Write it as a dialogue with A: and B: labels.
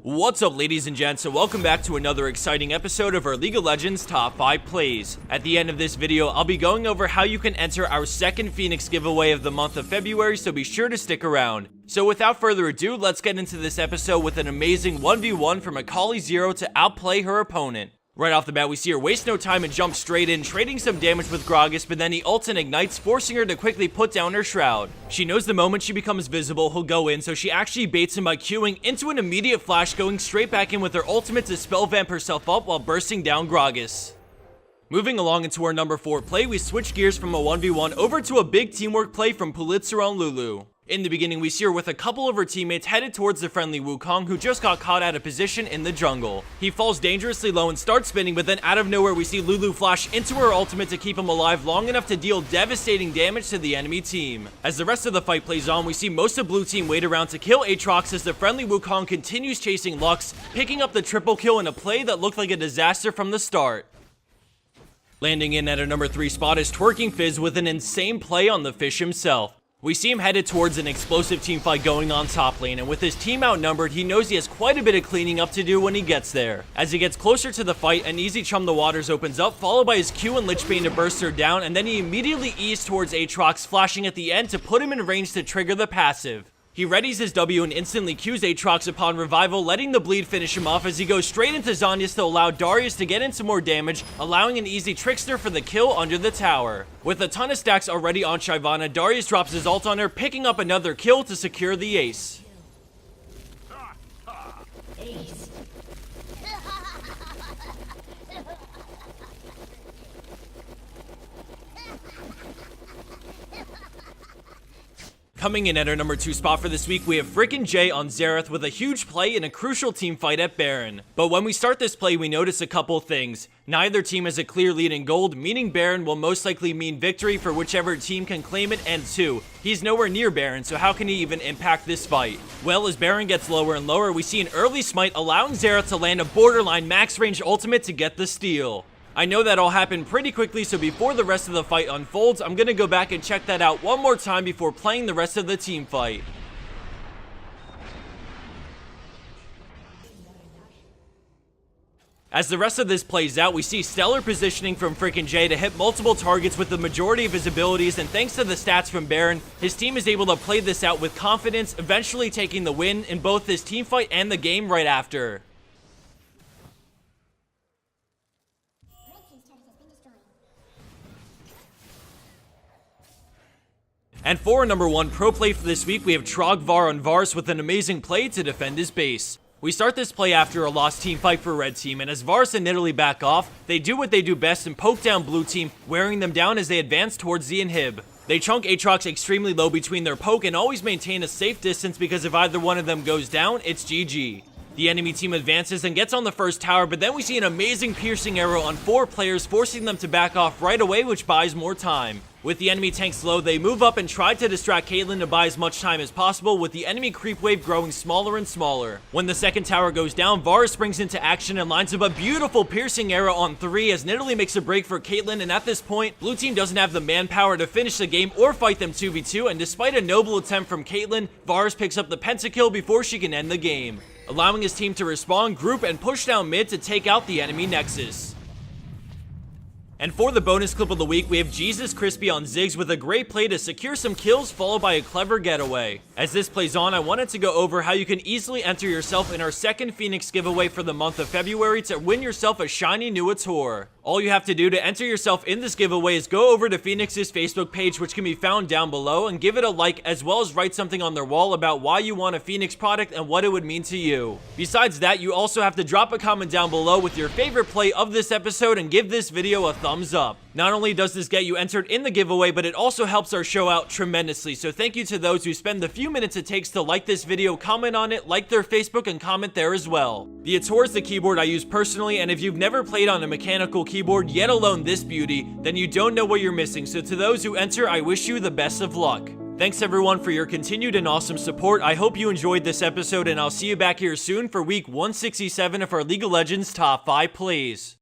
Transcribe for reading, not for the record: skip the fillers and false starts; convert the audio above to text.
A: What's up, ladies and gents, and welcome back to another exciting episode of our League of Legends Top 5 Plays. At the end of this video, I'll be going over how you can enter our second Feenix giveaway of the month of February, so be sure to stick around. So without further ado, let's get into this episode with an amazing 1v1 from AkaliZero to outplay her opponent. Right off the bat, we see her waste no time and jump straight in, trading some damage with Gragas, but then he ults and ignites, forcing her to quickly put down her shroud. She knows the moment she becomes visible, he'll go in, so she actually baits him by queuing into an immediate flash, going straight back in with her ultimate to spell vamp herself up while bursting down Gragas. Moving along into our number 4 play, we switch gears from a 1v1 over to a big teamwork play from Poolitzer on Lulu. In the beginning, we see her with a couple of her teammates headed towards the friendly Wukong, who just got caught out of position in the jungle. He falls dangerously low and starts spinning, but then out of nowhere we see Lulu flash into her ultimate to keep him alive long enough to deal devastating damage to the enemy team. As the rest of the fight plays on, we see most of blue team wait around to kill Aatrox as the friendly Wukong continues chasing Lux, picking up the triple kill in a play that looked like a disaster from the start. Landing in at our number 3 spot is Twerking Fizz with an insane play on the fish himself. We see him headed towards an explosive team fight going on top lane, and with his team outnumbered, he knows he has quite a bit of cleaning up to do when he gets there. As he gets closer to the fight, an easy Chum the Waters opens up, followed by his Q and Lich Bane to burst her down, and then he immediately eased towards Aatrox, flashing at the end to put him in range to trigger the passive. He readies his W and instantly Qs Aatrox upon revival, letting the bleed finish him off as he goes straight into Zhonya's to allow Darius to get into more damage, allowing an easy Trickster for the kill under the tower. With a ton of stacks already on Shyvana, Darius drops his ult on her, picking up another kill to secure the ace. Coming in at our number 2 spot for this week, we have FrikinJay on Xerath with a huge play in a crucial team fight at Baron. But when we start this play, we notice a couple things. Neither team has a clear lead in gold, meaning Baron will most likely mean victory for whichever team can claim it, and 2, he's nowhere near Baron, so how can he even impact this fight? Well, as Baron gets lower and lower, we see an early smite allowing Xerath to land a borderline max range ultimate to get the steal. I know that all happened pretty quickly, so before the rest of the fight unfolds, I'm gonna go back and check that out one more time before playing the rest of the team fight. As the rest of this plays out, we see stellar positioning from FrikinJay to hit multiple targets with the majority of his abilities, and thanks to the stats from Baron, his team is able to play this out with confidence, eventually taking the win in both this team fight and the game right after. And for our number 1 pro play for this week, we have Var on Varus with an amazing play to defend his base. We start this play after a lost team fight for red team, and as Varus and Nidalee back off, they do what they do best and poke down blue team, wearing them down as they advance towards the inhib. They chunk Aatrox extremely low between their poke and always maintain a safe distance because if either one of them goes down, it's GG. The enemy team advances and gets on the first tower, but then we see an amazing piercing arrow on 4 players, forcing them to back off right away, which buys more time. With the enemy tanks low, they move up and try to distract Caitlyn to buy as much time as possible, with the enemy creep wave growing smaller and smaller. When the second tower goes down, Varus springs into action and lines up a beautiful piercing arrow on 3 as Nidalee makes a break for Caitlyn, and at this point, blue team doesn't have the manpower to finish the game or fight them 2v2, and despite a noble attempt from Caitlyn, Varus picks up the pentakill before she can end the game, allowing his team to respawn, group, and push down mid to take out the enemy Nexus. And for the bonus clip of the week, we have Jesus Crispy on Ziggs with a great play to secure some kills, followed by a clever getaway. As this plays on, I wanted to go over how you can easily enter yourself in our second Feenix giveaway for the month of February to win yourself a shiny new Ator. All you have to do to enter yourself in this giveaway is go over to Feenix's Facebook page, which can be found down below, and give it a like, as well as write something on their wall about why you want a Feenix product and what it would mean to you. Besides that, you also have to drop a comment down below with your favorite play of this episode and give this video a thumbs up. Not only does this get you entered in the giveaway, but it also helps our show out tremendously, so thank you to those who spend the few minutes it takes to like this video, comment on it, like their Facebook, and comment there as well. The Ator is the keyboard I use personally, and if you've never played on a mechanical keyboard, yet alone this beauty, then you don't know what you're missing, so to those who enter, I wish you the best of luck. Thanks everyone for your continued and awesome support. I hope you enjoyed this episode, and I'll see you back here soon for week 167 of our League of Legends Top 5 Plays.